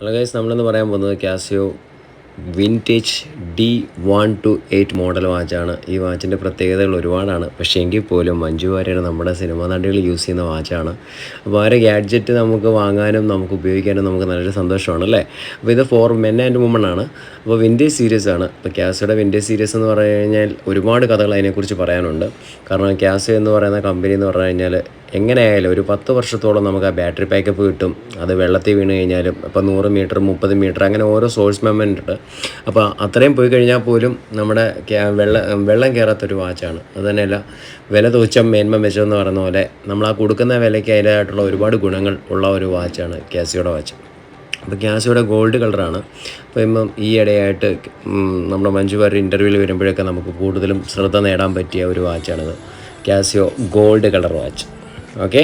Hello guys, നമ്മളിന്ന് പറയാൻ പോകുന്നത് കാസിയോ വിൻറ്റേജ് D128 മോഡൽ വാച്ചാണ്. ഈ വാച്ചിൻ്റെ പ്രത്യേകതകൾ ഒരുപാടാണ്. പക്ഷേ എങ്കിൽ പോലും മഞ്ജു വാര്യർ നമ്മുടെ സിനിമാ നടികൾ യൂസ് ചെയ്യുന്ന വാച്ചാണ്. അപ്പോൾ ആ ഒരു ഗാഡ്ജറ്റ് നമുക്ക് വാങ്ങാനും നമുക്ക് ഉപയോഗിക്കാനും നമുക്ക് നല്ലൊരു സന്തോഷമാണ് അല്ലേ. അപ്പോൾ ഇത് ഫോർ മെൻ ആൻഡ് വുമൺ ആണ്. അപ്പോൾ വിൻറ്റേജ് സീരീസ് ആണ്. അപ്പോൾ കാസിയോയുടെ വിൻറ്റേജ് സീരീസ് എന്ന് പറഞ്ഞു കഴിഞ്ഞാൽ ഒരുപാട് കഥകൾ അതിനെക്കുറിച്ച് പറയാനുണ്ട്. കാരണം കാസിയോ എന്ന് പറയുന്ന കമ്പനി എന്ന് പറഞ്ഞു കഴിഞ്ഞാൽ എങ്ങനെയായാലും ഒരു 10 വർഷത്തോളം നമുക്ക് ആ ബാറ്ററി ബാക്കപ്പ് കിട്ടും. അത് വെള്ളത്തിൽ വീണ് കഴിഞ്ഞാലും ഇപ്പോൾ 100 മീറ്റർ 30 മീറ്റർ അങ്ങനെ ഓരോ സോഴ്സ് മെമ്മൻ്റ് ഉണ്ട്. അപ്പോൾ അത്രയും പോയി കഴിഞ്ഞാൽ പോലും നമ്മുടെ വെള്ളം കയറാത്തൊരു വാച്ചാണ്. അത് തന്നെയല്ല, വില തുച്ഛം മേന്മ മെച്ചമെന്ന് പറയുന്ന പോലെ നമ്മൾ ആ കൊടുക്കുന്ന വിലയ്ക്ക് അതിൻ്റെതായിട്ടുള്ള ഒരുപാട് ഗുണങ്ങൾ ഉള്ള ഒരു വാച്ചാണ് കാസിയോയുടെ വാച്ച്. അപ്പോൾ കാസിയോയുടെ ഗോൾഡ് കളറാണ്. അപ്പോൾ ഇപ്പം ഈ ഇടയായിട്ട് നമ്മുടെ മഞ്ജു വാര്യർ ഇൻ്റർവ്യൂവിൽ വരുമ്പോഴൊക്കെ നമുക്ക് കൂടുതലും ശ്രദ്ധ നേടാൻ പറ്റിയ ഒരു വാച്ചാണിത്, Casio gold colour watch. Okay.